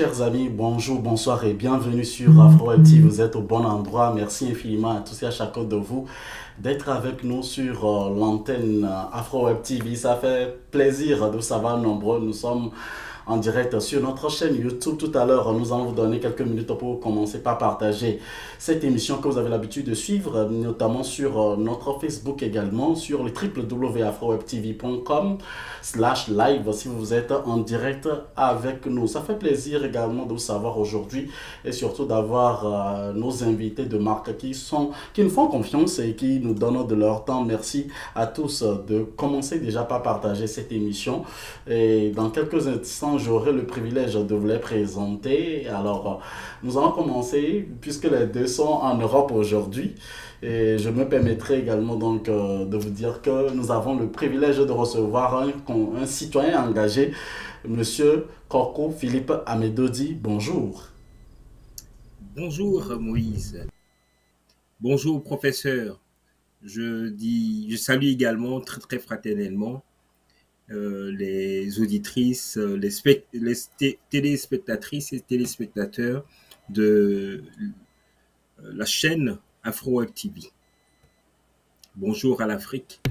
chers amis, bonjour, bonsoir et bienvenue sur Afro Web TV. Vous êtes au bon endroit. Merci infiniment à tous et à chacun de vous d'être avec nous sur l'antenne Afro Web TV. Ça fait plaisir de savoir nombreux. Nous sommes en direct sur notre chaîne YouTube. Tout à l'heure, nous allons vous donner quelques minutes pour commencer par partager cette émission que vous avez l'habitude de suivre, notamment sur notre Facebook également, sur le www.afrowebtv.com/live si vous êtes en direct avec nous. Ça fait plaisir également de vous savoir aujourd'hui et surtout d'avoir nos invités de marque qui nous font confiance et qui nous donnent de leur temps. Merci à tous de commencer déjà par partager cette émission. Et dans quelques instants, j'aurai le privilège de vous les présenter. Alors, nous allons commencer puisque les deux sont en Europe aujourd'hui. Et je me permettrai également donc de vous dire que nous avons le privilège de recevoir un citoyen engagé, Monsieur Korko Philippe Amedodi. Bonjour. Bonjour Moïse. Bonjour professeur. Je salue également très fraternellement les auditrices, les téléspectatrices et téléspectateurs de la chaîne Afro Web TV. Bonjour à l'Afrique.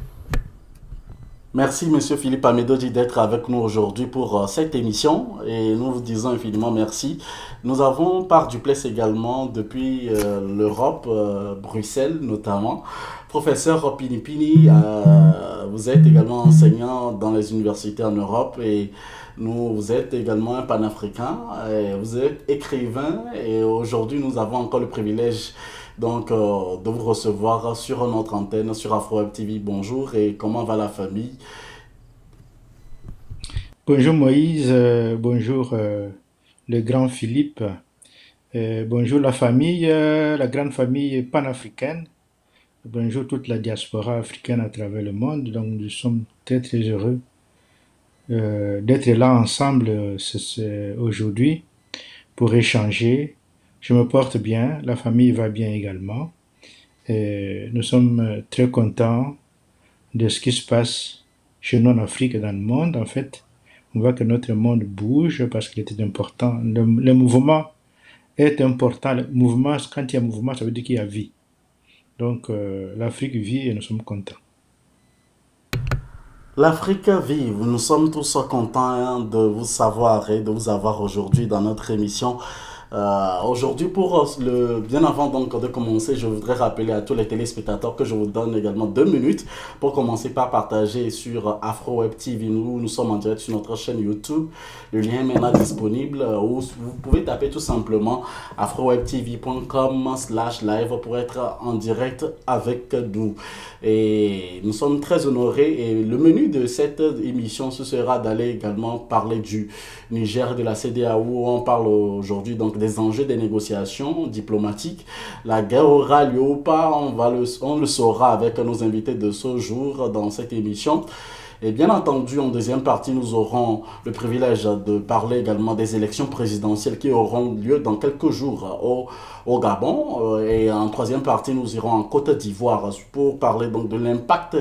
Merci Monsieur Philippe Amedodi d'être avec nous aujourd'hui pour cette émission et nous vous disons infiniment merci. Nous avons par duplex également depuis l'Europe, Bruxelles notamment. Professeur Pinipini, vous êtes également enseignant dans les universités en Europe et vous êtes également un panafricain, vous êtes écrivain et aujourd'hui nous avons encore le privilège donc de vous recevoir sur notre antenne, sur Afro Web TV. Bonjour et comment va la famille? Bonjour Moïse, bonjour le grand Philippe, bonjour la famille, la grande famille panafricaine. Bonjour toute la diaspora africaine à travers le monde. Donc nous sommes très heureux d'être là ensemble aujourd'hui pour échanger. Je me porte bien, la famille va bien également. Nous sommes très contents de ce qui se passe chez nous en Afrique et dans le monde. En fait, on voit que notre monde bouge parce qu'il était important. Le mouvement est important. Le mouvement, quand il y a mouvement, ça veut dire qu'il y a vie. Donc, l'Afrique vit et nous sommes contents. L'Afrique vit. Nous sommes tous contents de vous savoir et de vous avoir aujourd'hui dans notre émission. Aujourd'hui, bien avant donc de commencer, je voudrais rappeler à tous les téléspectateurs que je vous donne également 2 minutes pour commencer par partager sur Afro Web TV. Nous sommes en direct sur notre chaîne YouTube. Le lien est maintenant disponible où vous pouvez taper tout simplement afrowebtv.com/live pour être en direct avec nous. Et nous sommes très honorés et le menu de cette émission, ce sera d'aller également parler du Niger, de la CEDEAO, où on parle aujourd'hui donc des enjeux des négociations diplomatiques. La guerre aura lieu ou pas, on le saura avec nos invités de ce jour dans cette émission. Et bien entendu, en deuxième partie, nous aurons le privilège de parler également des élections présidentielles qui auront lieu dans quelques jours au Gabon. Et en troisième partie, nous irons en Côte d'Ivoire pour parler donc de l'impact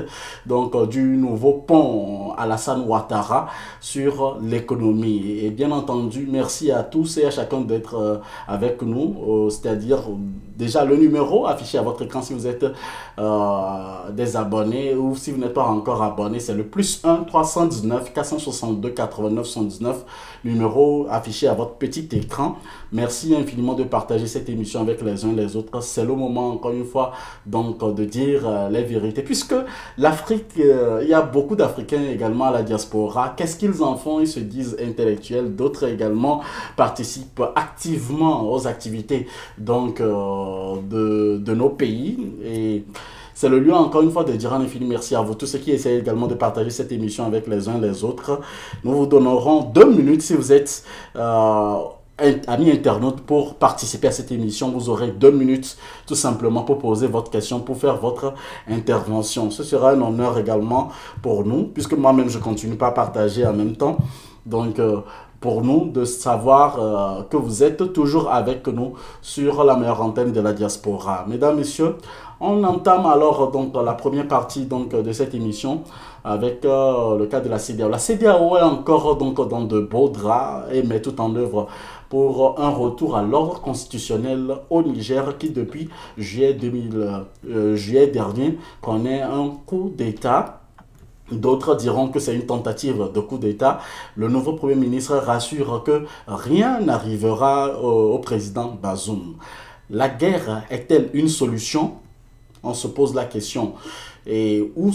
du nouveau pont Alassane Ouattara sur l'économie. Et bien entendu, merci à tous et à chacun d'être avec nous, c'est-à-dire déjà le numéro affiché à votre écran si vous êtes des abonnés ou si vous n'êtes pas encore abonné, c'est le +1 319 462 89 119, numéro affiché à votre petit écran. Merci infiniment de partager cette émission avec les uns les autres. C'est le moment encore une fois donc de dire les vérités puisque l'Afrique, il y a beaucoup d'Africains également à la diaspora. Qu'est-ce qu'ils en font? Ils se disent intellectuels, d'autres également participent activement aux activités donc de nos pays et c'est le lieu encore une fois de dire un infini merci à vous tous ceux qui essayent également de partager cette émission avec les uns les autres. Nous vous donnerons 2 minutes si vous êtes amis internautes pour participer à cette émission. Vous aurez 2 minutes tout simplement pour poser votre question, pour faire votre intervention. Ce sera un honneur également pour nous puisque moi-même je continue pas à partager en même temps. Donc pour nous de savoir que vous êtes toujours avec nous sur la meilleure antenne de la diaspora. Mesdames, Messieurs, on entame alors donc la première partie donc de cette émission avec le cas de la CEDEAO. La CEDEAO est encore donc dans de beaux draps et met tout en œuvre pour un retour à l'ordre constitutionnel au Niger qui, depuis juillet dernier, connaît un coup d'État. D'autres diront que c'est une tentative de coup d'État. Le nouveau Premier ministre rassure que rien n'arrivera au président Bazoum. La guerre est-elle une solution? On se pose la question. Et où en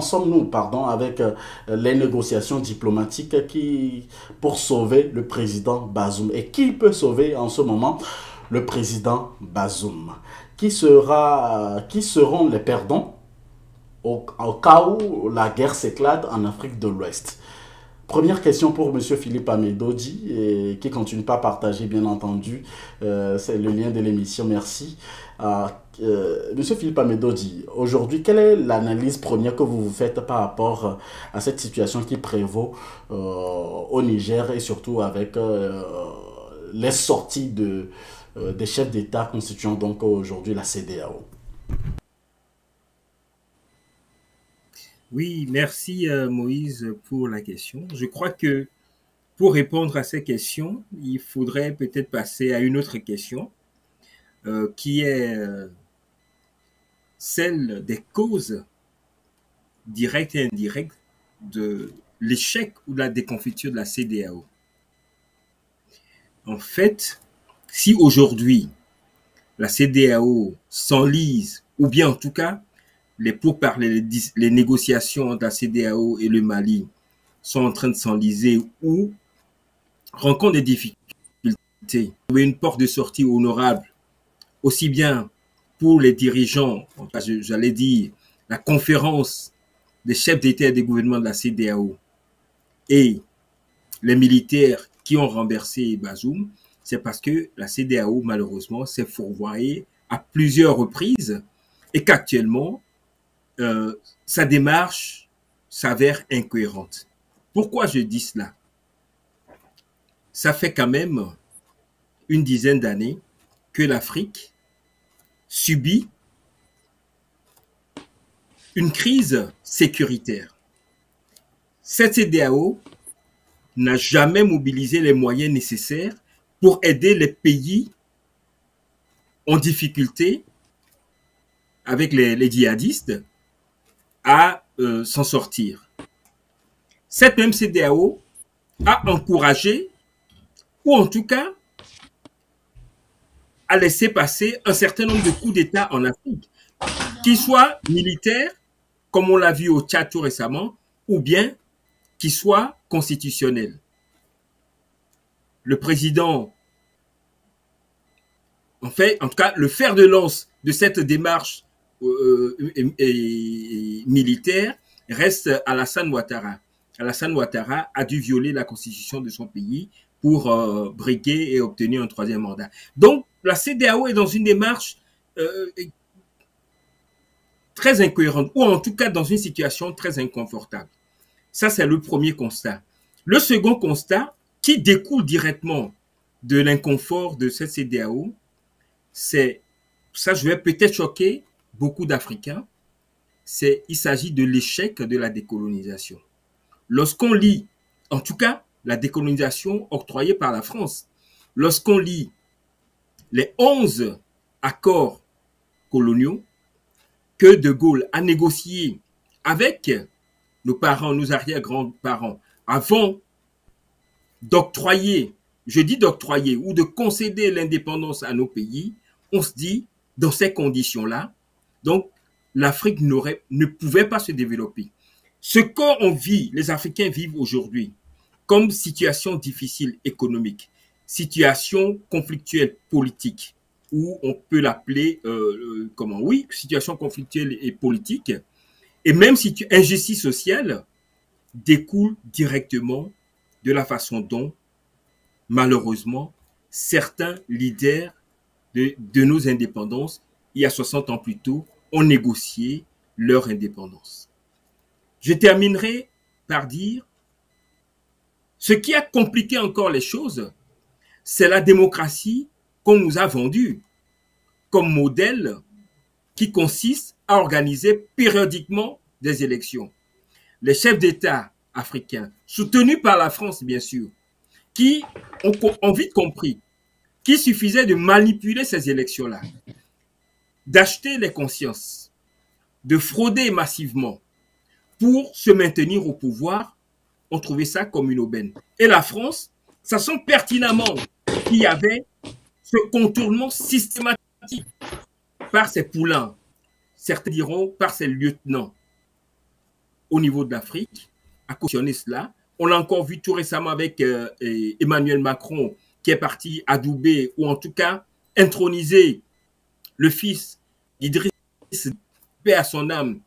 sommes-nous, pardon, avec les négociations diplomatiques pour sauver le président Bazoum? Et qui peut sauver en ce moment le président Bazoum? Qui seront les perdants au cas où la guerre s'éclate en Afrique de l'Ouest? Première question pour M. Philippe Amedodji, qui continue pas à partager, bien entendu. C'est le lien de l'émission, merci. M. Philippe Amedodji, aujourd'hui, quelle est l'analyse première que vous faites par rapport à cette situation qui prévaut au Niger et surtout avec les sorties des chefs d'État constituant donc aujourd'hui la CEDEAO? Oui, merci Moïse pour la question. Je crois que pour répondre à ces questions, il faudrait peut-être passer à une autre question qui est celle des causes directes et indirectes de l'échec ou de la déconfiture de la CEDEAO. En fait, si aujourd'hui la CEDEAO s'enlise, ou bien en tout cas les pourparlers, les négociations entre la CEDEAO et le Mali sont en train de s'enliser ou rencontrent des difficultés, trouver une porte de sortie honorable, aussi bien pour les dirigeants, j'allais dire la conférence des chefs d'État et des gouvernements de la CEDEAO et les militaires qui ont renversé Bazoum, c'est parce que la CEDEAO, malheureusement, s'est fourvoyée à plusieurs reprises et qu'actuellement, sa démarche s'avère incohérente. Pourquoi je dis cela? Ça fait quand même une dizaine d'années que l'Afrique subit une crise sécuritaire. Cette CEDEAO n'a jamais mobilisé les moyens nécessaires pour aider les pays en difficulté avec les djihadistes à s'en sortir. Cette même CEDEAO a encouragé, ou en tout cas, a laissé passer un certain nombre de coups d'État en Afrique, qu'ils soient militaires, comme on l'a vu au Tchad tout récemment, ou bien qu'ils soient constitutionnels. Le président, en fait, en tout cas, le fer de lance de cette démarche militaire reste Alassane Ouattara. Alassane Ouattara a dû violer la constitution de son pays pour briguer et obtenir un troisième mandat. Donc, la CEDEAO est dans une démarche très incohérente, ou en tout cas dans une situation très inconfortable. Ça, c'est le premier constat. Le second constat, qui découle directement de l'inconfort de cette CEDEAO, c'est, ça je vais peut-être choquer beaucoup d'Africains, il s'agit de l'échec de la décolonisation. Lorsqu'on lit, en tout cas, la décolonisation octroyée par la France, lorsqu'on lit les 11 accords coloniaux que De Gaulle a négociés avec nos parents, nos arrière-grands-parents, avant d'octroyer, je dis d'octroyer, ou de concéder l'indépendance à nos pays, on se dit, dans ces conditions-là, donc l'Afrique ne pouvait pas se développer. Ce qu'on vit, les Africains vivent aujourd'hui, comme situation difficile économique, situation conflictuelle politique, ou on peut l'appeler, situation conflictuelle et politique, et même injustice sociale, découle directement de la façon dont, malheureusement, certains leaders de nos indépendances, il y a 60 ans plus tôt, ont négocié leur indépendance. Je terminerai par dire, ce qui a compliqué encore les choses, c'est la démocratie qu'on nous a vendue comme modèle qui consiste à organiser périodiquement des élections. Les chefs d'État africains, soutenus par la France, bien sûr, qui ont vite compris qu'il suffisait de manipuler ces élections-là, d'acheter les consciences, de frauder massivement pour se maintenir au pouvoir, ont trouvé ça comme une aubaine. Et la France, ça sent pertinemment qu'il y avait ce contournement systématique par ses poulains, certains diront par ses lieutenants au niveau de l'Afrique, à cautionner cela. On l'a encore vu tout récemment avec Emmanuel Macron, qui est parti adouber, ou en tout cas introniser le fils d'Idriss, paix à son âme,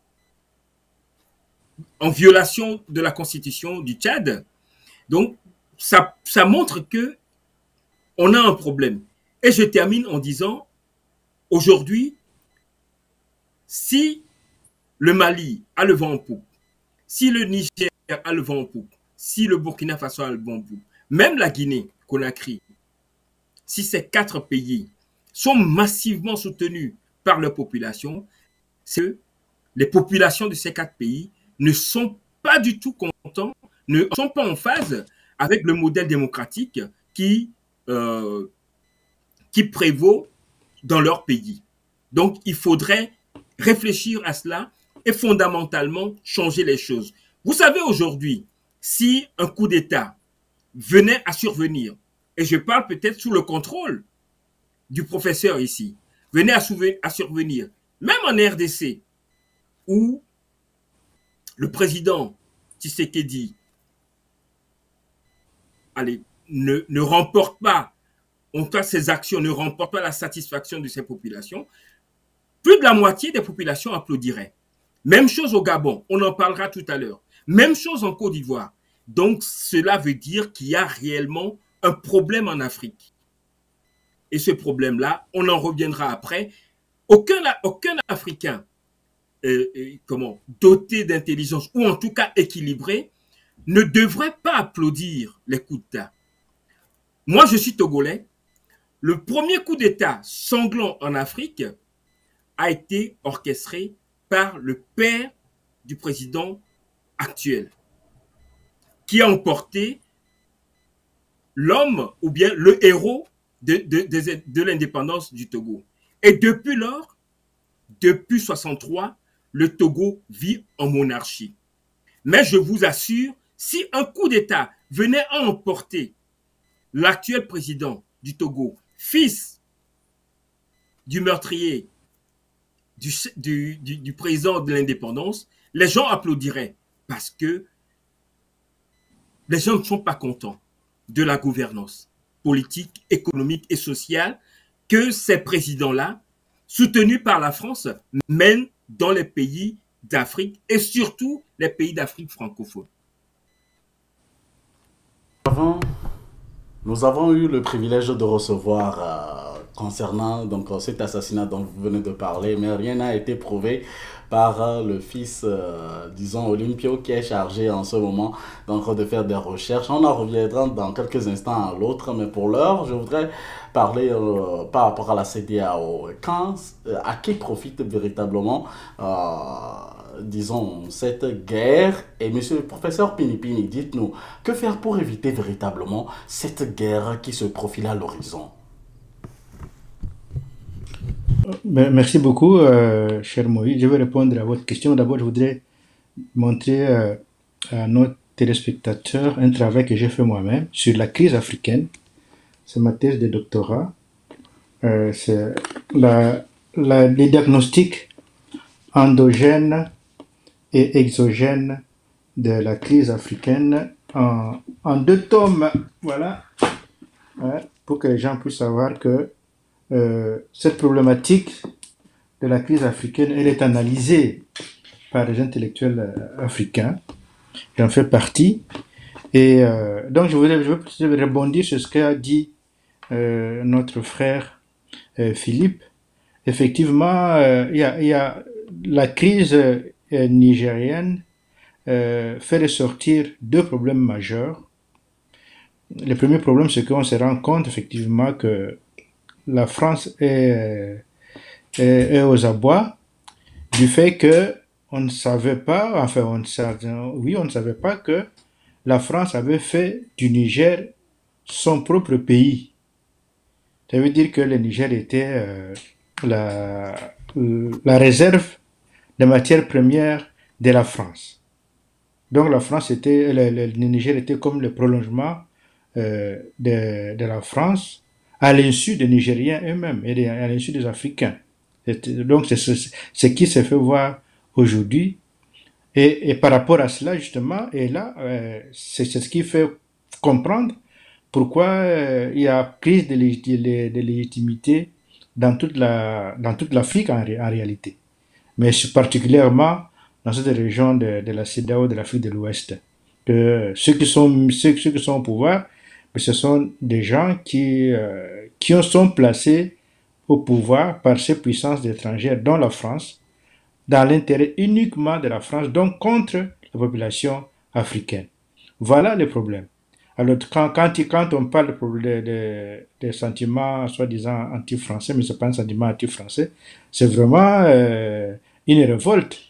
en violation de la constitution du Tchad. Donc, ça montre que on a un problème. Et je termine en disant, aujourd'hui, si le Mali a le vent en poupe, si le Niger a le vent en poupe, si le Burkina Faso a le vent en poupe, même la Guinée, Conakry, si ces 4 pays sont massivement soutenus par leur population, c'est que les populations de ces 4 pays ne sont pas du tout contents, ne sont pas en phase avec le modèle démocratique qui prévaut dans leur pays. Donc, il faudrait réfléchir à cela et fondamentalement changer les choses. Vous savez, aujourd'hui, si un coup d'État venait à survenir, et je parle peut-être sous le contrôle du professeur ici, venait à survenir, même en RDC, où le président Tshisekedi ne remporte pas, en tout cas ses actions ne remportent pas la satisfaction de ces populations, plus de la moitié des populations applaudiraient. Même chose au Gabon, on en parlera tout à l'heure. Même chose en Côte d'Ivoire. Donc cela veut dire qu'il y a réellement un problème en Afrique. Et ce problème-là, on en reviendra après. Aucun Africain doté d'intelligence, ou en tout cas équilibré, ne devrait pas applaudir les coups d'État. Moi, je suis Togolais. Le premier coup d'État sanglant en Afrique a été orchestré par le père du président actuel, qui a emporté l'homme ou bien le héros de l'indépendance du Togo. Et depuis lors, depuis 1963, le Togo vit en monarchie. Mais je vous assure, si un coup d'État venait à emporter l'actuel président du Togo, fils du meurtrier du président de l'indépendance, les gens applaudiraient parce que les gens ne sont pas contents de la gouvernance politique, économique et sociale que ces présidents-là, soutenus par la France, mènent dans les pays d'Afrique et surtout les pays d'Afrique francophone. Nous avons eu le privilège de recevoir concernant donc, cet assassinat dont vous venez de parler, mais rien n'a été prouvé par le fils, disons, Olympio, qui est chargé en ce moment donc, de faire des recherches. On en reviendra dans quelques instants à l'autre, mais pour l'heure, je voudrais parler par rapport à la CEDEAO. À qui profite véritablement disons, cette guerre? Et monsieur le professeur Pinipini, dites-nous, que faire pour éviter véritablement cette guerre qui se profile à l'horizon? Merci beaucoup, cher Moïse. Je vais répondre à votre question. D'abord, je voudrais montrer à nos téléspectateurs un travail que j'ai fait moi-même sur la crise africaine. C'est ma thèse de doctorat. C'est les diagnostics endogènes et exogènes de la crise africaine en 2 tomes. Voilà. Pour que les gens puissent savoir que cette problématique de la crise africaine, elle est analysée par les intellectuels africains. J'en fais partie. Et donc, je veux rebondir sur ce qu'a dit notre frère Philippe. Effectivement, il y a la crise nigérienne fait ressortir 2 problèmes majeurs. Le premier problème, c'est qu'on se rend compte effectivement que la France est aux abois du fait que on ne savait pas, enfin, oui, on ne savait pas que la France avait fait du Niger son propre pays. Ça veut dire que le Niger était la, la réserve de matières premières de la France. Donc la France était, le Niger était comme le prolongement de la France à l'insu des Nigériens eux-mêmes et à l'insu des Africains. Donc c'est ce qui s'est fait voir aujourd'hui. Et par rapport à cela, justement, et là, c'est ce qui fait comprendre pourquoi il y a crise de légitimité dans toute l'Afrique en réalité, mais particulièrement dans cette région de la CEDEAO, de l'Afrique de l'Ouest. Que ceux qui sont au pouvoir, ce sont des gens qui sont placés au pouvoir par ces puissances étrangères, dont la France, dans l'intérêt uniquement de la France, donc contre la population africaine. Voilà le problème. Alors, quand on parle des sentiments soi-disant anti-français, mais ce n'est pas un sentiment anti-français, c'est vraiment une révolte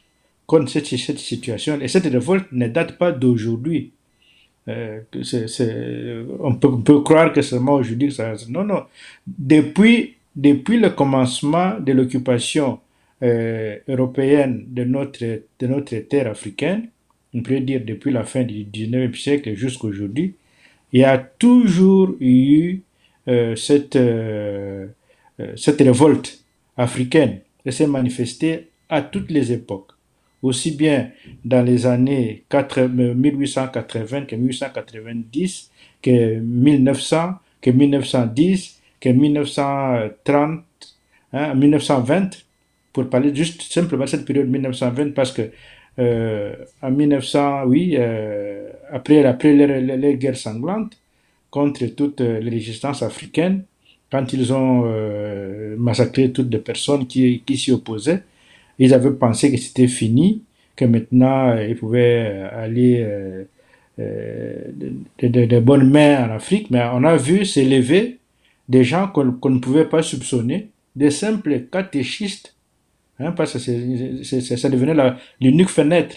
contre cette situation. Et cette révolte ne date pas d'aujourd'hui. On peut croire que seulement aujourd'hui, non, non. Depuis le commencement de l'occupation européenne de notre terre africaine, on peut dire depuis la fin du 19e siècle jusqu'à aujourd'hui, il y a toujours eu cette révolte africaine. Elle s'est manifestée à toutes les époques, aussi bien dans les années 1880 que 1890, que 1900, que 1910, que 1930, 1920, pour parler juste simplement de cette période 1920, parce que en 1900, oui, après les guerres sanglantes contre toutes les résistances africaines, quand ils ont massacré toutes les personnes qui s'y opposaient, ils avaient pensé que c'était fini, que maintenant ils pouvaient aller de bonnes mains en Afrique, mais on a vu s'élever des gens qu'on ne pouvait pas soupçonner, des simples catéchistes, parce que ça devenait l'unique fenêtre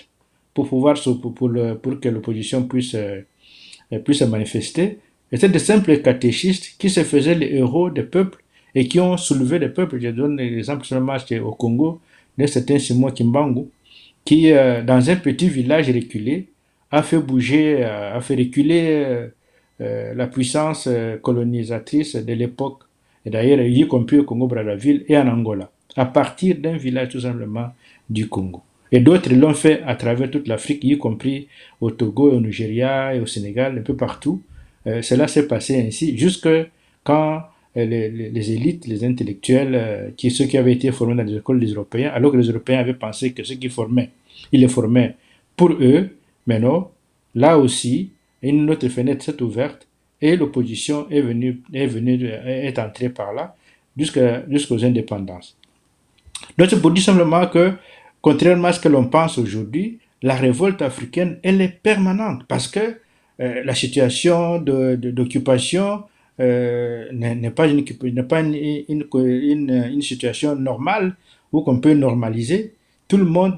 pour pouvoir pour que l'opposition puisse se manifester. Et c'est des simples catéchistes qui se faisaient les héros des peuples et qui ont soulevé les peuples. Je donne l'exemple seulement au Congo d'un certain Simon Kimbangu qui, dans un petit village reculé, a fait reculer la puissance colonisatrice de l'époque, et d'ailleurs y compris au Congo-Brazzaville et en Angola, à partir d'un village tout simplement du Congo. Et d'autres l'ont fait à travers toute l'Afrique, y compris au Togo, au Nigeria et au Sénégal, un peu partout. Cela s'est passé ainsi, jusque quand les élites, les intellectuels, ceux qui avaient été formés dans les écoles des Européens, alors que les Européens avaient pensé que ceux qu'ils formaient, ils les formaient pour eux, mais non, là aussi, une autre fenêtre s'est ouverte et l'opposition est entrée par là jusqu'aux indépendances. Donc c'est pour dire simplement que, contrairement à ce que l'on pense aujourd'hui, la révolte africaine, elle est permanente parce que la situation d'occupation n'est pas une situation normale ou qu'on peut normaliser. Tout le monde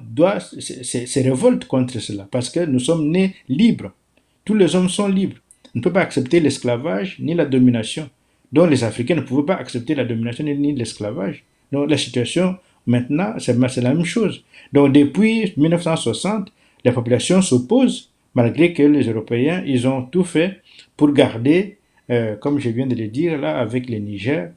se révolte contre cela parce que nous sommes nés libres. Tous les hommes sont libres. On ne peut pas accepter l'esclavage ni la domination. Donc les Africains ne pouvaient pas accepter la domination ni l'esclavage. Donc la situation maintenant, c'est la même chose. Donc depuis 1960, la population s'oppose malgré que les Européens, ils ont tout fait pour garder, comme je viens de le dire là avec le Niger,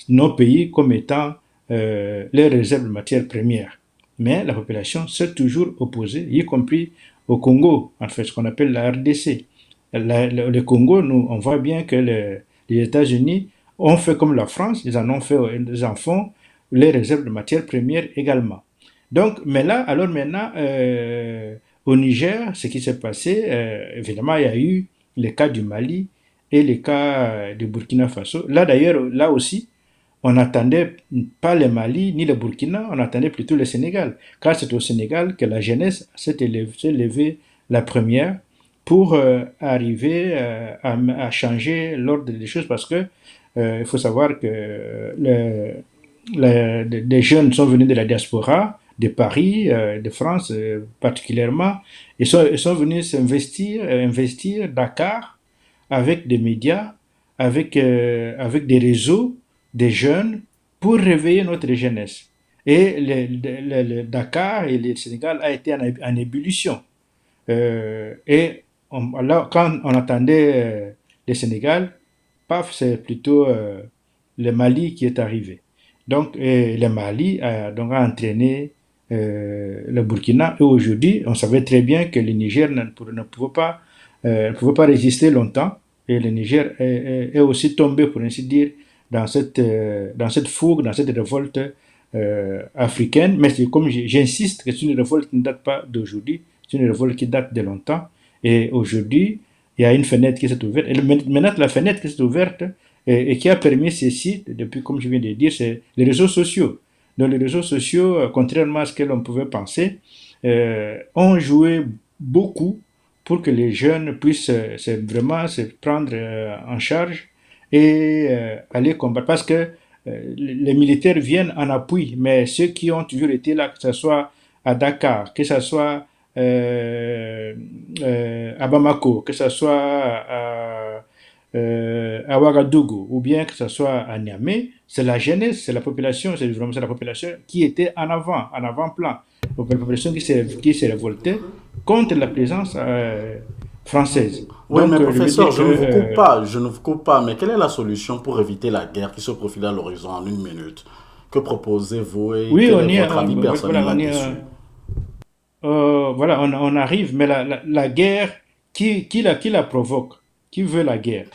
nos pays comme étant les réserves de matières premières. Mais la population s'est toujours opposée, y compris au Congo, en fait, ce qu'on appelle la RDC. Le Congo, on voit bien que les États-Unis ont fait comme la France, ils en font les réserves de matières premières également. Donc, mais là, alors maintenant, au Niger, ce qui s'est passé, évidemment, il y a eu les cas du Mali et les cas du Burkina Faso. Là, d'ailleurs, là aussi, on n'attendait pas le Mali ni le Burkina, on attendait plutôt le Sénégal. Car c'est au Sénégal que la jeunesse s'est levée la première pour arriver à changer l'ordre des choses parce que il faut savoir que des jeunes sont venus de la diaspora, de Paris, de France particulièrement. Ils sont venus investir Dakar avec des médias, avec des réseaux, des jeunes, pour réveiller notre jeunesse. Et le Dakar et le Sénégal a été en ébullition. Alors, quand on attendait le Sénégal, paf, c'est plutôt le Mali qui est arrivé. Donc, le Mali a entraîné le Burkina. Et aujourd'hui, on savait très bien que le Niger ne pouvait pas résister longtemps. Et le Niger est aussi tombé, pour ainsi dire, dans cette fougue, dans cette révolte africaine. Mais comme j'insiste que c'est une révolte qui ne date pas d'aujourd'hui, c'est une révolte qui date de longtemps. Et aujourd'hui, il y a une fenêtre qui s'est ouverte. Et maintenant, la fenêtre qui s'est ouverte et qui a permis ceci, depuis, comme je viens de dire, c'est les réseaux sociaux. Donc, les réseaux sociaux, contrairement à ce que l'on pouvait penser, ont joué beaucoup pour que les jeunes puissent vraiment se prendre en charge et aller combattre. Parce que les militaires viennent en appui, mais ceux qui ont toujours été là, que ce soit à Dakar, que ce soit à Bamako, que ce soit à Ouagadougou, ou bien que ce soit à Niamey, c'est la jeunesse, c'est la population, c'est vraiment la population qui était en avant-plan. La population qui s'est révoltée contre la présence française. Oui, Donc, mais professeur, je veux dire je ne vous coupe pas, mais quelle est la solution pour éviter la guerre qui se profile à l'horizon en une minute? Que proposez-vous et oui, quel on est y est, votre avis personnel voilà, là-dessus? voilà, on arrive, mais la guerre, qui la provoque? Qui veut la guerre?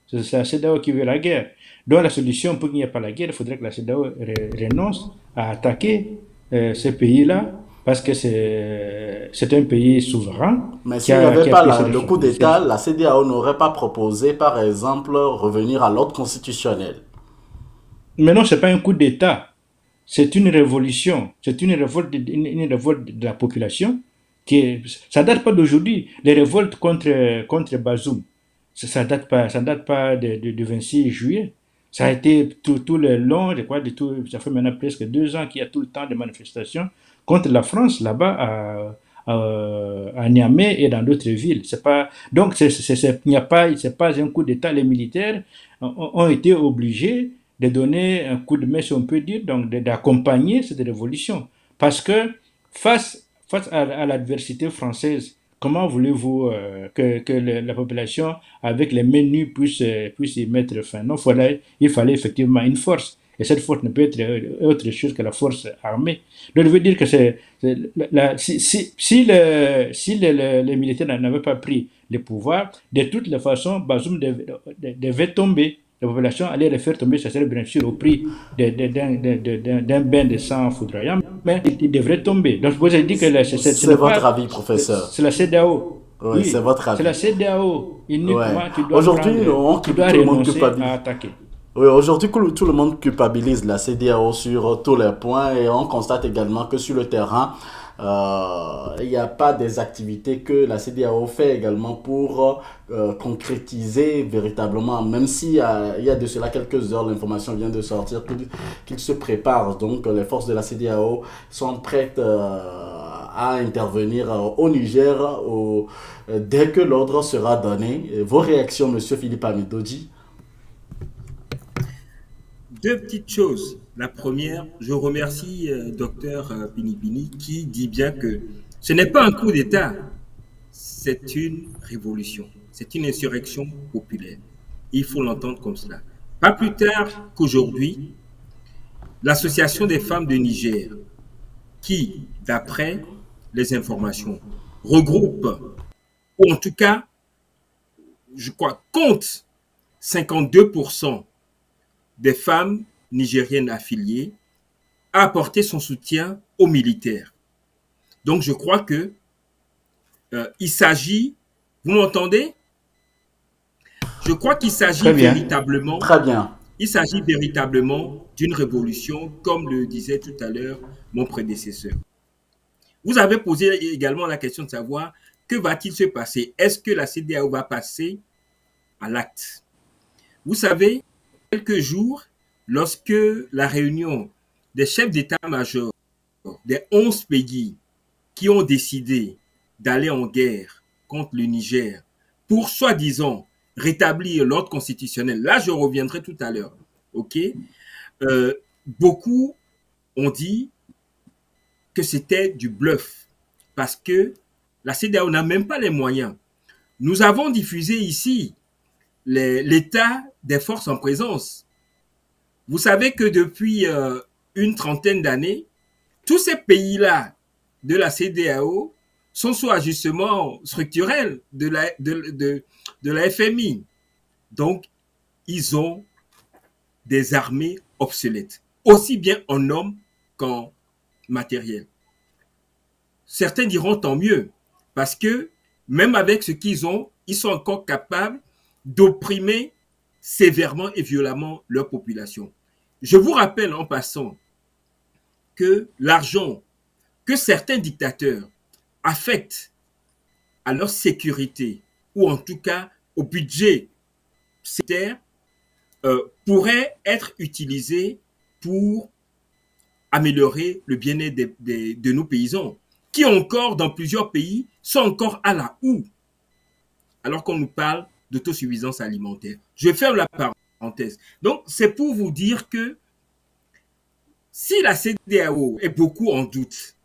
C'est la CEDEAO qui veut la guerre. Donc la solution pour qu'il n'y ait pas la guerre, il faudrait que la CEDEAO renonce à attaquer ces pays-là, parce que c'est un pays souverain Mais s'il n'y avait qui a pas pris ses le coup d'État, la CEDEAO n'aurait pas proposé, par exemple, revenir à l'ordre constitutionnel. Mais non, c'est pas un coup d'État. C'est une révolution. C'est une révolte de la population. Ça date pas d'aujourd'hui. Les révoltes contre Bazoum, ça date pas du 26 juillet. Ça a été tout le long, je crois, ça fait maintenant presque 2 ans qu'il y a tout le temps de manifestations contre la France là-bas à Niamey et dans d'autres villes. C'est pas, donc il n'y a pas, c'est pas un coup d'État. Les militaires ont été obligés de donner un coup de main, si on peut dire, donc d'accompagner cette révolution. Parce que face à l'adversité française, comment voulez-vous que la population, avec les mains nues, puisse y mettre fin? Non, il fallait effectivement une force. Et cette force ne peut être autre chose que la force armée. Donc, je veux dire que les militaires n'avaient pas pris le pouvoir, de toutes les façons, Bazoum devait tomber. La population allait le faire tomber, ça serait bien sûr au prix d'un bain de sang foudroyant, mais il devrait tomber. Donc, vous avez dit que C'est votre avis, professeur. c'est la CEDEAO. Oui, c'est Oui, votre c'est avis. la CEDEAO Ouais. uniquement Aujourd'hui, qui doit tout le monde renoncer à culpabilise. attaquer. Oui, aujourd'hui, tout le monde culpabilise la CEDEAO sur tous les points et on constate également que sur le terrain, il n'y a pas des activités que la CEDEAO fait également pour concrétiser véritablement, même si il y a de cela quelques heures, l'information vient de sortir qu'il se prépare. Donc, les forces de la CEDEAO sont prêtes à intervenir au Niger dès que l'ordre sera donné. Et vos réactions, monsieur Philippe Amidoji? Deux petites choses. La première, je remercie docteur Binibini qui dit bien que ce n'est pas un coup d'État, c'est une révolution, c'est une insurrection populaire. Il faut l'entendre comme cela. Pas plus tard qu'aujourd'hui, l'Association des femmes de Niger, qui, d'après les informations, regroupe, ou en tout cas, je crois, compte 52% des femmes nigériennes affiliées, a apporté son soutien aux militaires. Donc je crois que il s'agit, vous m'entendez? Je crois qu'il s'agit Très bien. véritablement, Très bien. il s'agit véritablement d'une révolution, comme le disait tout à l'heure mon prédécesseur. Vous avez posé également la question de savoir que va-t-il se passer? Est-ce que la CEDEAO va passer à l'acte? Vous savez, quelques jours, lorsque la réunion des chefs d'état-major des 11 pays qui ont décidé d'aller en guerre contre le Niger pour, soi-disant, rétablir l'ordre constitutionnel, là je reviendrai tout à l'heure, ok, beaucoup ont dit que c'était du bluff parce que la CEDEAO n'a même pas les moyens. Nous avons diffusé ici l'état des forces en présence. Vous savez que depuis une trentaine d'années, tous ces pays-là de la CEDEAO sont sous ajustement structurel de la FMI. Donc, ils ont des armées obsolètes, aussi bien en hommes qu'en matériel. Certains diront tant mieux, parce que même avec ce qu'ils ont, ils sont encore capables d'opprimer sévèrement et violemment leur population. Je vous rappelle en passant que l'argent que certains dictateurs affectent à leur sécurité, ou en tout cas au budget sécuritaire, pourrait être utilisé pour améliorer le bien-être de nos paysans, qui encore, dans plusieurs pays, sont encore à la houe, alors qu'on nous parle d'autosuffisance alimentaire. Je ferme la parenthèse. Donc, c'est pour vous dire que si la CEDEAO est beaucoup en doute,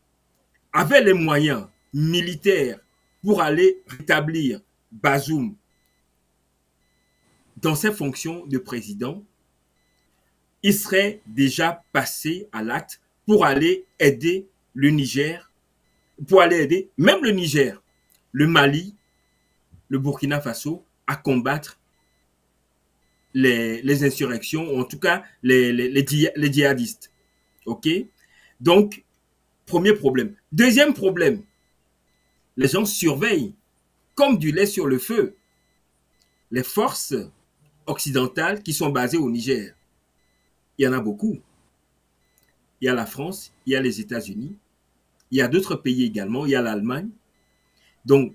avait les moyens militaires pour aller rétablir Bazoum dans ses fonctions de président, il serait déjà passé à l'acte pour aller aider le Niger, pour aller aider même le Niger, le Mali, le Burkina Faso à combattre les insurrections, ou en tout cas les djihadistes. OK? Donc, premier problème. Deuxième problème, les gens surveillent comme du lait sur le feu les forces occidentales qui sont basées au Niger. Il y en a beaucoup. Il y a la France, il y a les États-Unis, il y a d'autres pays également, il y a l'Allemagne. Donc,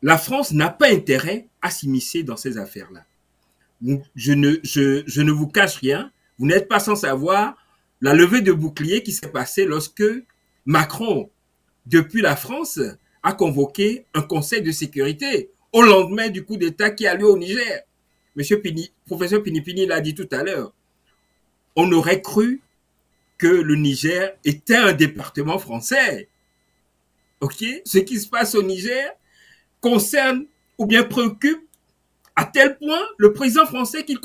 la France n'a pas intérêt à s'immiscer dans ces affaires-là. Je ne vous cache rien, vous n'êtes pas sans savoir la levée de bouclier qui s'est passée lorsque Macron, depuis la France, a convoqué un conseil de sécurité au lendemain du coup d'État qui a lieu au Niger. Professeur Pinipini l'a dit tout à l'heure. On aurait cru que le Niger était un département français. OK? Ce qui se passe au Niger concerne ou bien préoccupe à tel point le président français qui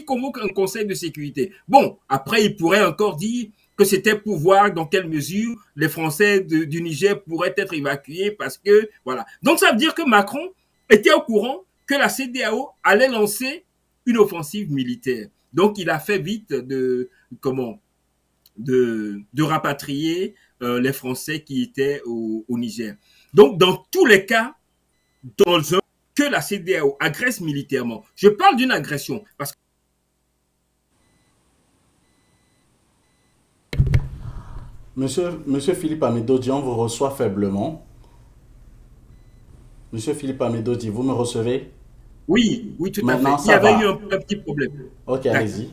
convoque un conseil de sécurité. Bon, après, il pourrait encore dire que c'était pour voir dans quelle mesure les Français du Niger pourraient être évacués parce que, voilà. Donc, ça veut dire que Macron était au courant que la CEDEAO allait lancer une offensive militaire. Donc, il a fait vite de rapatrier les Français qui étaient au Niger. Donc, dans tous les cas, que la CEDEAO agresse militairement, je parle d'une agression parce que Monsieur Philippe Amidodi, on vous reçoit faiblement. Monsieur Philippe Amidodi, vous me recevez? Oui, tout Maintenant, à fait. Il y avait va. eu un petit problème. Ok, allez-y.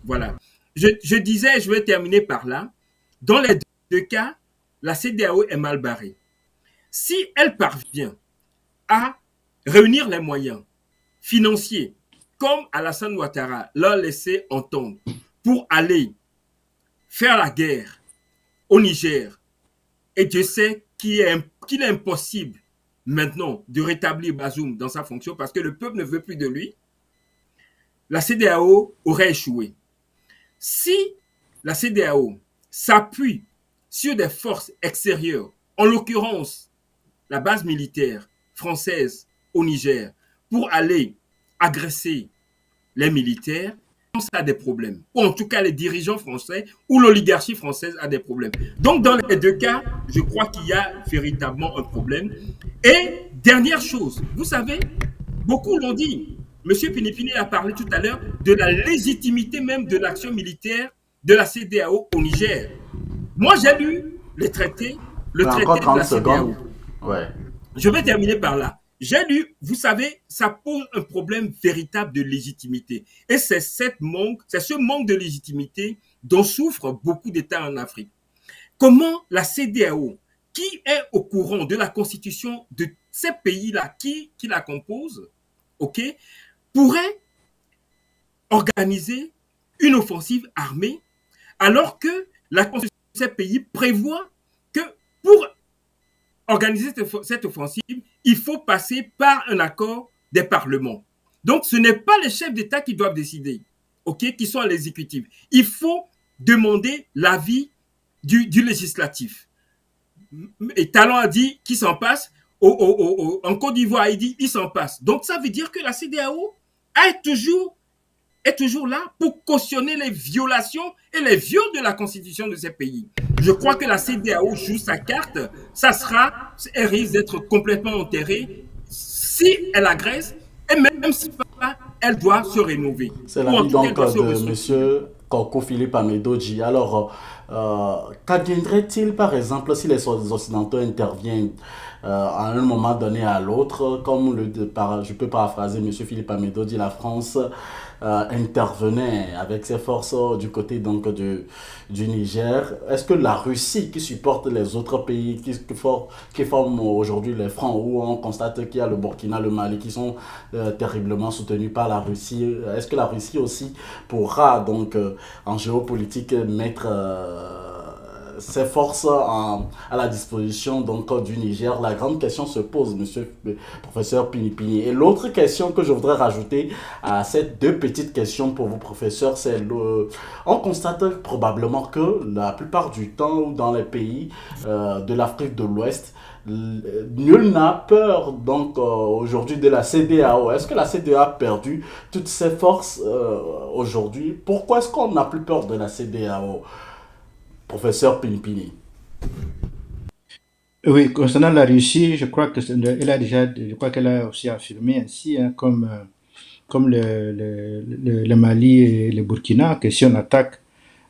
Voilà. Je disais, je vais terminer par là. Dans les deux cas, la CEDEAO est mal barrée. Si elle parvient à réunir les moyens financiers, comme Alassane Ouattara l'a laissé entendre, pour aller faire la guerre au Niger, et Dieu sait qu'il est impossible maintenant de rétablir Bazoum dans sa fonction parce que le peuple ne veut plus de lui, la CEDEAO aurait échoué. Si la CEDEAO s'appuie sur des forces extérieures, en l'occurrence la base militaire française au Niger, pour aller agresser les militaires, ça a des problèmes. Ou en tout cas, les dirigeants français ou l'oligarchie française a des problèmes. Donc, dans les deux cas, je crois qu'il y a véritablement un problème. Et dernière chose, vous savez, beaucoup l'ont dit, M. Pinipini a parlé tout à l'heure de la légitimité même de l'action militaire de la CEDEAO au Niger. Moi, j'ai lu les traités, le traité de la CEDEAO. Ouais. Je vais terminer par là. J'ai lu, vous savez, ça pose un problème véritable de légitimité. Et c'est ce manque de légitimité dont souffrent beaucoup d'États en Afrique. comment la CEDEAO, qui est au courant de la constitution de ces pays-là qui la composent, ok, pourrait organiser une offensive armée alors que la constitution de ces pays prévoit que pour organiser cette offensive, il faut passer par un accord des parlements. Donc, ce n'est pas les chefs d'État qui doivent décider, ok, qui sont à l'exécutif. Il faut demander l'avis du législatif. Et Talon a dit qu'il s'en passe. En Côte d'Ivoire, il dit qu'il s'en passe. Donc, ça veut dire que la CEDEAO est toujours là pour cautionner les violations et les viols de la constitution de ces pays. Je crois que la CEDEAO joue sa carte, elle risque d'être complètement enterrée si elle agresse, et même si pas, elle doit se rénover. C'est l'avis donc de M. Koko Philippe Amedodji. Alors, qu'adviendrait-il par exemple si les Occidentaux interviennent à un moment donné à l'autre, comme je peux paraphraser M. Philippe Amedodji, la France intervenait avec ses forces du côté donc du Niger. Est-ce que la Russie qui supporte les autres pays qui forment aujourd'hui les francs, où on constate qu'il y a le Burkina, le Mali qui sont terriblement soutenus par la Russie, est-ce que la Russie aussi pourra donc en géopolitique mettre ses forces à la disposition donc, du Niger? La grande question se pose, monsieur le professeur Pinipini. Et l'autre question que je voudrais rajouter à ces deux petites questions pour vous, professeurs, c'est on constate probablement que la plupart du temps, dans les pays de l'Afrique de l'Ouest, nul n'a peur donc aujourd'hui de la CEDEAO. Est-ce que la CEDEAO a perdu toutes ses forces aujourd'hui? Pourquoi est-ce qu'on n'a plus peur de la CEDEAO? Professeur Pinipini. Oui, concernant la Russie, je crois qu'elle a aussi affirmé ainsi, hein, comme le Mali et le Burkina, que si on attaque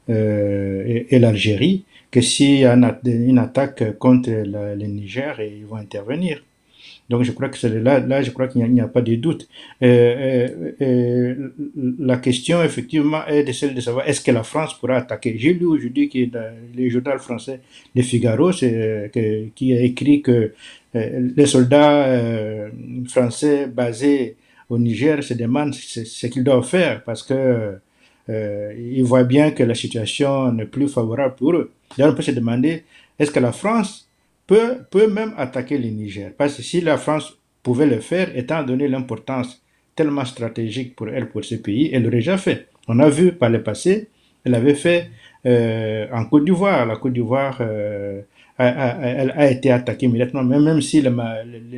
et l'Algérie, que s'il y a une attaque contre le Niger, ils vont intervenir. Donc je crois que là je crois qu'il n'y a pas de doute. La question effectivement est de celle de savoir est-ce que la France pourra attaquer. J'ai lu aujourd'hui que dans le journal français Le Figaro qui a écrit que les soldats français basés au Niger se demandent ce qu'ils doivent faire parce que ils voient bien que la situation n'est plus favorable pour eux. D'ailleurs on peut se demander est-ce que la France peut même attaquer le Niger. Parce que si la France pouvait le faire, étant donné l'importance tellement stratégique pour elle, pour ce pays, elle l'aurait déjà fait. On a vu par le passé, elle avait fait en Côte d'Ivoire. La Côte d'Ivoire a été attaquée immédiatement, même si le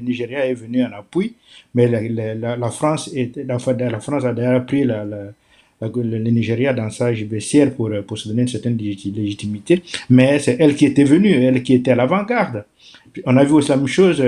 Nigeria est venu en appui, mais la France a d'ailleurs pris le Nigeria dans sa baissière pour se donner une certaine légitimité, mais c'est elle qui était venue, elle qui était à l'avant-garde. On a vu aussi la même chose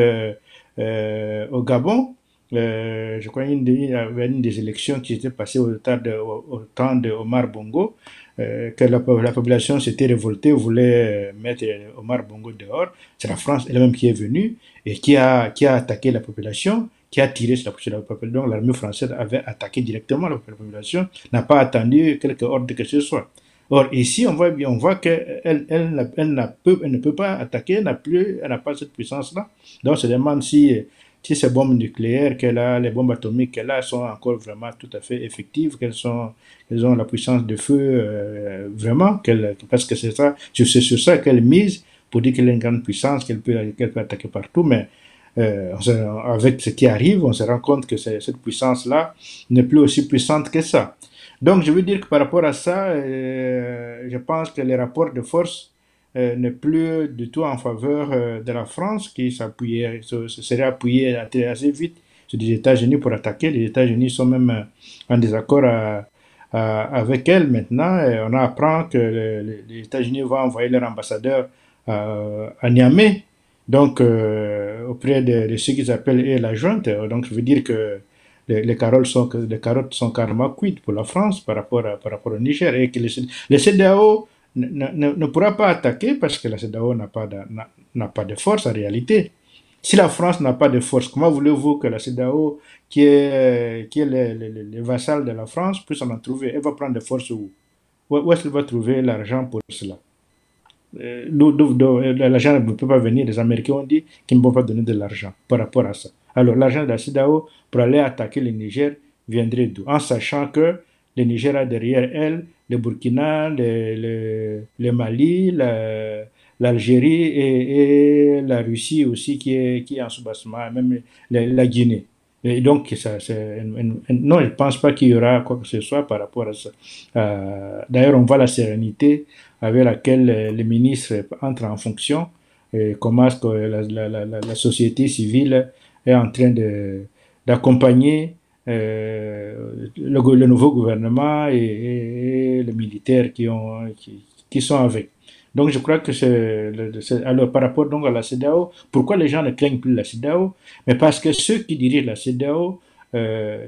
au Gabon. Je crois qu'il y avait une des élections qui était passée au temps de Omar Bongo, que la population s'était révoltée, voulait mettre Omar Bongo dehors. C'est la France elle-même qui est venue et qui a attaqué la population, qui a tiré sur la population. Donc l'armée française avait attaqué directement la population, n'a pas attendu quelque ordre que ce soit. Or ici, on voit qu'elle ne peut pas attaquer, elle n'a pas cette puissance-là. Donc on se demande si ces bombes nucléaires qu'elle a, les bombes atomiques qu'elle a, sont encore vraiment tout à fait effectives, qu'elles ont la puissance de feu vraiment, parce que c'est sur ça qu'elle mise pour dire qu'elle a une grande puissance, qu'elle peut attaquer partout, mais avec ce qui arrive, on se rend compte que cette puissance-là n'est plus aussi puissante que ça. Donc, je veux dire que par rapport à ça, je pense que les rapports de force n'est plus du tout en faveur de la France, qui se serait appuyée assez vite sur les États-Unis pour attaquer. Les États-Unis sont même en désaccord avec elle maintenant. Et on apprend que les États-Unis vont envoyer leur ambassadeur à Niamey, donc auprès de ceux qu'ils appellent la junte. Donc je veux dire que les carottes sont carrément cuites pour la France par rapport au Niger, et que le CEDEAO ne pourra pas attaquer parce que la CEDEAO n'a pas de force en réalité. Si la France n'a pas de force, comment voulez-vous que la CEDEAO, qui est le vassal de la France, puisse en trouver? Elle va prendre de force où est-ce qu'elle va trouver l'argent pour cela? l'argent ne peut pas venir. Les Américains ont dit qu'ils ne vont pas donner de l'argent par rapport à ça. Alors, l'argent de la CEDEAO pour aller attaquer le Niger viendrait d'où? En sachant que le Niger a derrière elle le Burkina, le Mali, l'Algérie et la Russie aussi qui est en soubassement, même la Guinée. Et donc, non, je ne pense pas qu'il y aura quoi que ce soit par rapport à ça. D'ailleurs, on voit la sérénité avec laquelle les ministres entrent en fonction et comment est-ce que la société civile est en train d'accompagner le nouveau gouvernement et les militaires qui sont avec. Donc je crois que alors par rapport donc à la CEDEAO, pourquoi les gens ne craignent plus la CEDEAO? Mais parce que ceux qui dirigent la CEDEAO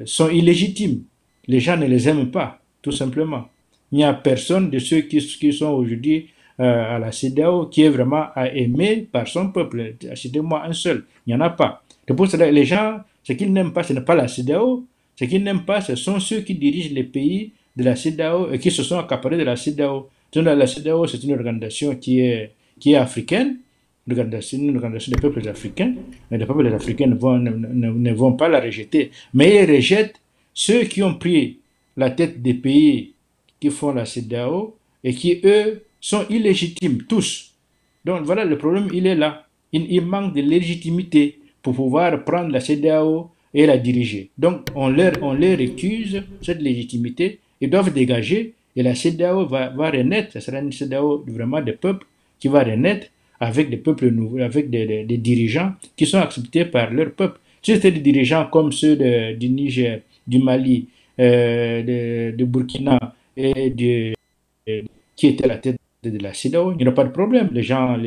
sont illégitimes. Les gens ne les aiment pas, tout simplement. Il n'y a personne de ceux qui sont aujourd'hui à la CEDEAO qui est vraiment aimé par son peuple. Citez-moi un seul. Il n'y en a pas. C'est pour cela que les gens, ce qu'ils n'aiment pas, ce n'est pas la CEDEAO. Ce qu'ils n'aiment pas, ce sont ceux qui dirigent les pays de la CEDEAO et qui se sont accaparés de la CEDEAO. La CEDEAO, c'est une organisation qui est africaine, une organisation des peuples africains, et les peuples africains ne vont pas la rejeter. Mais ils rejettent ceux qui ont pris la tête des pays qui font la CEDEAO et qui, eux, sont illégitimes, tous. Donc voilà, le problème, il est là. Il manque de légitimité pour pouvoir prendre la CEDEAO et la diriger. Donc on leur récuse cette légitimité, ils doivent dégager. Et la CEDEAO va renaître, ce sera une CEDEAO vraiment des peuples qui va renaître avec des peuples nouveaux, avec des dirigeants qui sont acceptés par leur peuple. Si c'était des dirigeants comme ceux du Niger, du Mali, du Burkina et qui étaient à la tête de la CEDEAO, il n'y aura pas de problème. Les gens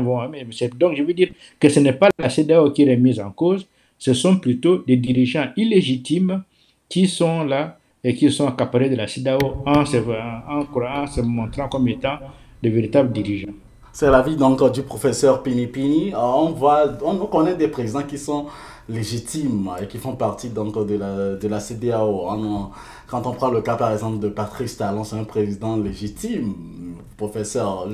vont aimer. Donc je veux dire que ce n'est pas la CEDEAO qui est mise en cause, ce sont plutôt des dirigeants illégitimes qui sont là et qui sont accaparés de la CEDEAO en se montrant comme étant de véritables dirigeants. C'est l'avis donc du professeur Pini. On connaît des présidents qui sont légitimes et qui font partie donc de la CEDEAO. Quand on prend le cas par exemple de Patrice Talon, c'est un président légitime. Professeur,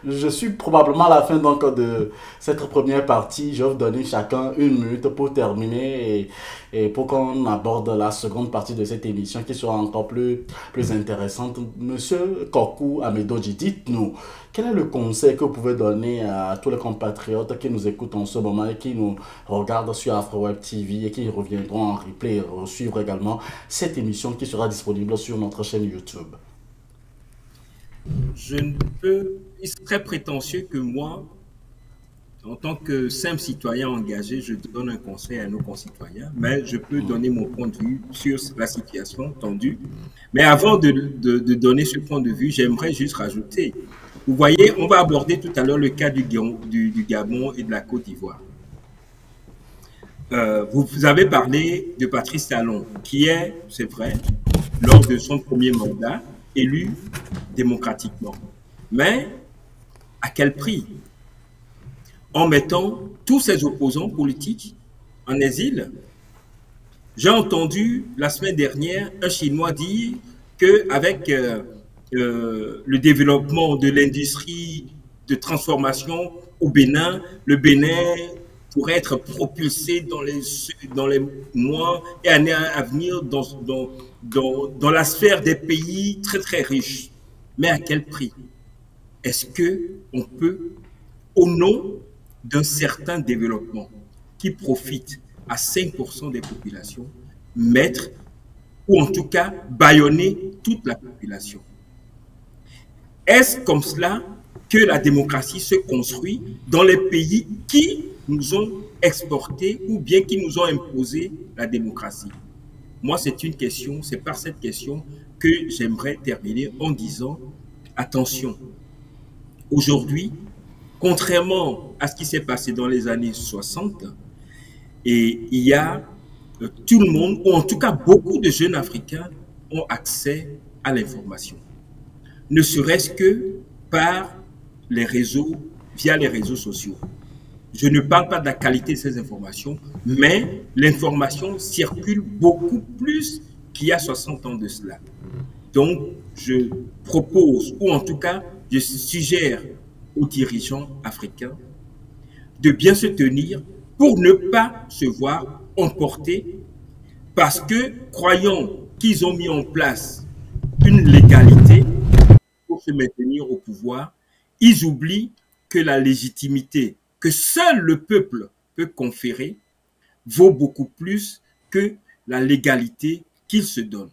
je suis probablement à la fin donc de cette première partie. Je vais vous donner chacun une minute pour terminer et pour qu'on aborde la seconde partie de cette émission qui sera encore plus intéressante. Monsieur Kokou Amedoji, dites-nous, quel est le conseil que vous pouvez donner à tous les compatriotes qui nous écoutent en ce moment et qui nous regardent sur AfroWeb TV et qui reviendront en replay et suivre également cette émission qui sera disponible sur notre chaîne YouTube? Il serait prétentieux que moi, en tant que simple citoyen engagé, je donne un conseil à nos concitoyens, mais je peux donner mon point de vue sur la situation tendue. Mais avant de donner ce point de vue, j'aimerais juste rajouter, vous voyez, on va aborder tout à l'heure le cas du Gabon et de la Côte d'Ivoire. Vous avez parlé de Patrice Talon, qui est, c'est vrai, lors de son premier mandat, élu démocratiquement. Mais à quel prix? En mettant tous ses opposants politiques en exil. J'ai entendu la semaine dernière un Chinois dire qu'avec le développement de l'industrie de transformation au Bénin, le Bénin pourrait être propulsé dans les mois et années à venir dans la sphère des pays très très riches. Mais à quel prix? Est-ce qu'on peut, au nom d'un certain développement qui profite à 5% des populations, mettre ou en tout cas bâillonner toute la population? Est-ce comme cela que la démocratie se construit dans les pays qui nous ont exporté ou bien qui nous ont imposé la démocratie? Moi, c'est une question, c'est par cette question que j'aimerais terminer en disant, attention, aujourd'hui, contrairement à ce qui s'est passé dans les années 60, et il y a tout le monde, ou en tout cas beaucoup de jeunes Africains ont accès à l'information. Ne serait-ce que par les réseaux, via les réseaux sociaux. Je ne parle pas de la qualité de ces informations, mais l'information circule beaucoup plus qu'il y a 60 ans de cela. Donc, je propose, ou en tout cas, je suggère aux dirigeants africains de bien se tenir pour ne pas se voir emporter parce que, croyant qu'ils ont mis en place une légalité pour se maintenir au pouvoir, ils oublient que la légitimité que seul le peuple peut conférer vaut beaucoup plus que la légalité qu'il se donne.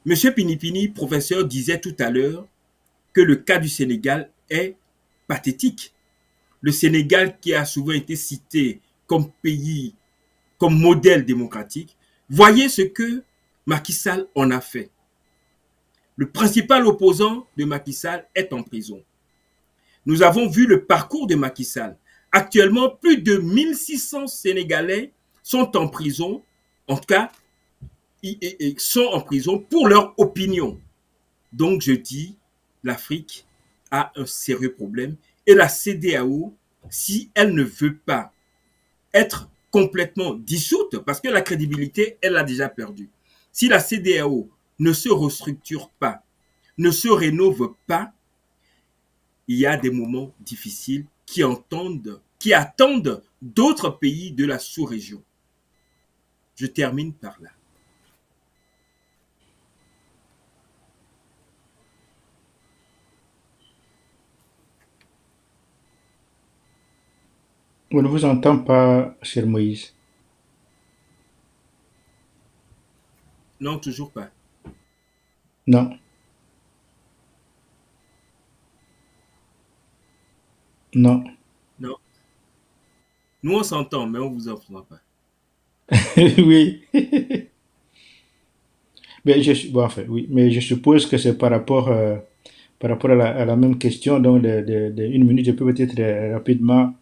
Monsieur Pinipini, professeur, disait tout à l'heure que le cas du Sénégal est pathétique. Le Sénégal, qui a souvent été cité comme pays, comme modèle démocratique, voyez ce que Macky Sall en a fait. Le principal opposant de Macky Sall est en prison. Nous avons vu le parcours de Macky Sall. Actuellement, plus de 1600 Sénégalais sont en prison, en tout cas, ils sont en prison pour leur opinion. Donc, je dis, l'Afrique a un sérieux problème. Et la CEDEAO, si elle ne veut pas être complètement dissoute, parce que la crédibilité, elle l'a déjà perdue. Si la CEDEAO ne se restructure pas, ne se rénove pas, il y a des moments difficiles qui attendent d'autres pays de la sous-région. Je termine par là. On ne vous entend pas, cher Moïse. Non, toujours pas. Non, non. Non. Nous, on s'entend, mais on ne vous entend pas. Oui. Mais bon, enfin, oui. Mais je suppose que c'est par rapport à la même question. Donc, de une minute, je peux peut-être rapidement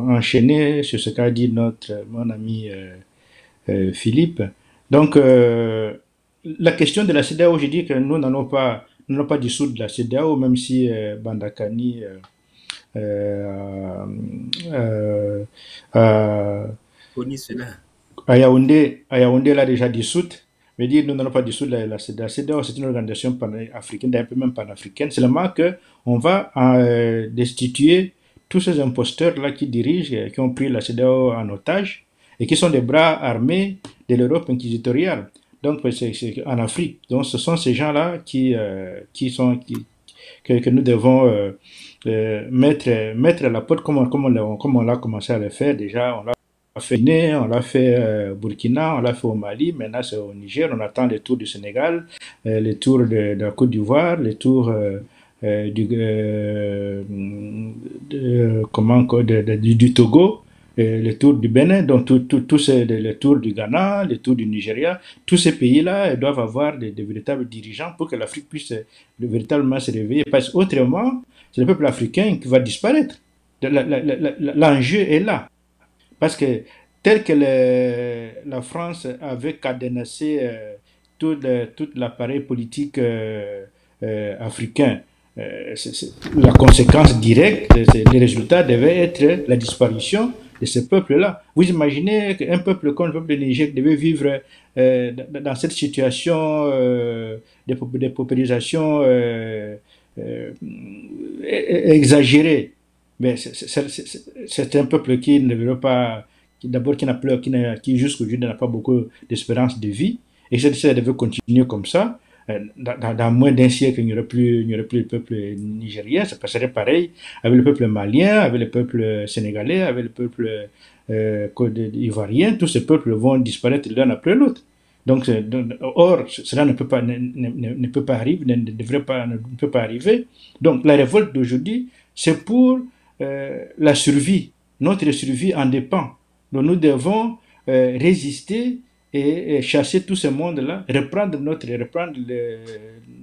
enchaîner sur ce qu'a dit mon ami Philippe. Donc, la question de la CEDEAO, je dis que nous n'allons pas dissoudre la CEDEAO, même si Bandakani euh, euh, euh, Connais cela. À Yaoundé l'a déjà dissoute. Mais dire nous n'allons pas dissoudre la CEDEAO. La CEDEAO, c'est une organisation africaine, d'un peu même panafricaine. Seulement qu'on va destituer tous ces imposteurs-là qui dirigent, qui ont pris la CEDEAO en otage et qui sont des bras armés de l'Europe inquisitoriale. Donc, c'est en Afrique. Donc, ce sont ces gens-là que nous devons mettre à la porte comme on l'a commencé à le faire déjà. On l'a fait Guinée, on l'a fait Burkina, on l'a fait au Mali, maintenant c'est au Niger, on attend les tours du Sénégal, les tours de la Côte d'Ivoire, les tours du Togo, les tours du Bénin, donc les tours du Ghana, les tours du Nigeria, tous ces pays-là doivent avoir des véritables dirigeants pour que l'Afrique puisse véritablement se réveiller, parce qu'autrement, c'est le peuple africain qui va disparaître. L'enjeu est là. Parce que tel que la France avait cadenassé tout l'appareil politique africain, la conséquence directe, les résultats devaient être la disparition de ce peuple-là. Vous imaginez qu'un peuple comme le peuple de Niger devait vivre dans cette situation de paupérisation exagérée. Mais c'est un peuple qui ne veut pas, d'abord qui jusqu'aujourd'hui n'a pas beaucoup d'espérance de vie, et ça devait continuer comme ça. Dans moins d'un siècle, il n'y aurait plus le peuple nigérien, ça passerait pareil avec le peuple malien, avec le peuple sénégalais, avec le peuple ivoirien. Tous ces peuples vont disparaître l'un après l'autre. Donc, or, cela ne peut pas arriver, ne peut pas arriver. Donc, la révolte d'aujourd'hui, c'est pour la survie. Notre survie en dépend. Donc, nous devons résister et chasser tout ce monde-là, reprendre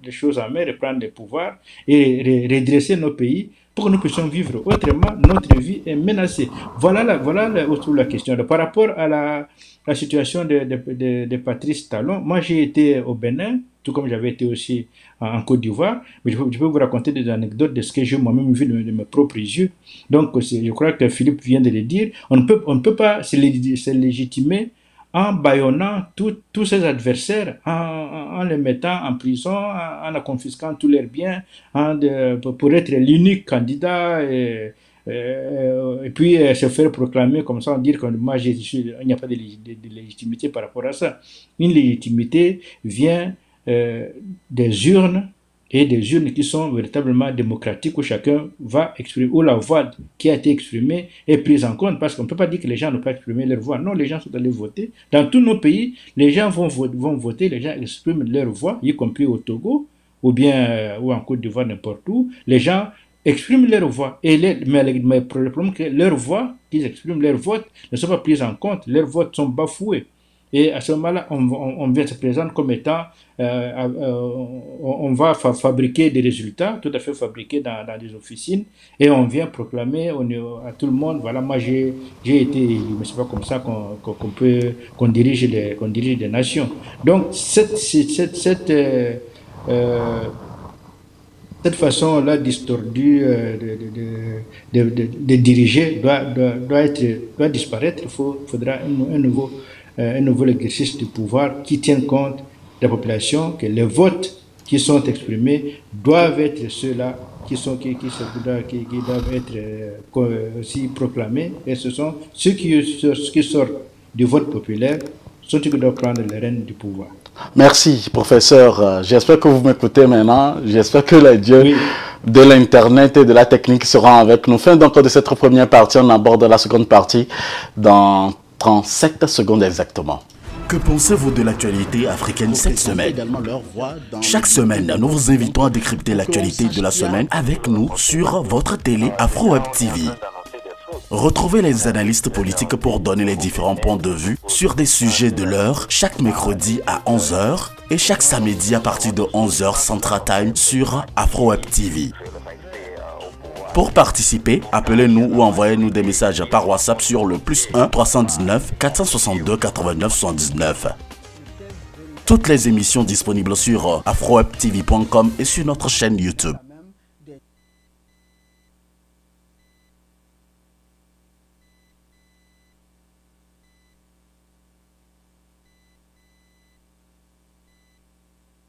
les choses en main, reprendre les pouvoirs et redresser nos pays pour que nous puissions vivre. Autrement, notre vie est menacée. Voilà la question. Alors, par rapport à la situation de Patrice Talon, moi j'ai été au Bénin, tout comme j'avais été aussi en Côte d'Ivoire, mais je peux vous raconter des anecdotes de ce que j'ai moi-même vu de mes propres yeux. Donc, je crois que Philippe vient de le dire, on ne peut pas se légitimer en bâillonnant tous ses adversaires, en les mettant en prison, en confisquant tous leurs biens, pour être l'unique candidat. Et puis se faire proclamer comme ça, dire que moi, il n'y a pas de légitimité par rapport à ça. Une légitimité vient des urnes, et des urnes qui sont véritablement démocratiques, où chacun va exprimer, où la voix qui a été exprimée est prise en compte, parce qu'on ne peut pas dire que les gens n'ont pas exprimé leur voix. Non, les gens sont allés voter. Dans tous nos pays, les gens vont voter, les gens expriment leur voix, y compris au Togo, ou bien ou en Côte d'Ivoire, n'importe où. Les gens expriment leur voix. Mais le problème, c'est que leur voix, qu'ils expriment leur vote, ne sont pas prises en compte. Leurs votes sont bafoués. Et à ce moment-là, on vient se présenter comme étant, on va fabriquer des résultats, tout à fait fabriqués dans des officines, et on vient proclamer à tout le monde, voilà, moi j'ai été élu. Mais c'est pas comme ça qu'on dirige des nations. Donc cette façon-là distordue de diriger doit disparaître. Il faudra un nouveau exercice du pouvoir qui tient compte de la population, que les votes qui sont exprimés doivent être ceux-là qui doivent être aussi proclamés, et ce sont ceux qui sortent du vote populaire, sont ceux qui doivent prendre les rênes du pouvoir. Merci, professeur. J'espère que vous m'écoutez maintenant. J'espère que les dieux de l'Internet et de la technique seront avec nous. Fin donc de cette première partie, on aborde la seconde partie dans 37 secondes exactement. Que pensez-vous de l'actualité africaine cette semaine? Chaque semaine, nous vous invitons à décrypter l'actualité de la semaine avec nous sur votre télé AfroWeb TV. Retrouvez les analystes politiques pour donner les différents points de vue sur des sujets de l'heure chaque mercredi à 11 h et chaque samedi à partir de 11 h Central Time sur AfroWeb TV. Pour participer, appelez-nous ou envoyez-nous des messages par WhatsApp sur le +1 319 462 89 79. Toutes les émissions disponibles sur afrowebtv.com et sur notre chaîne YouTube.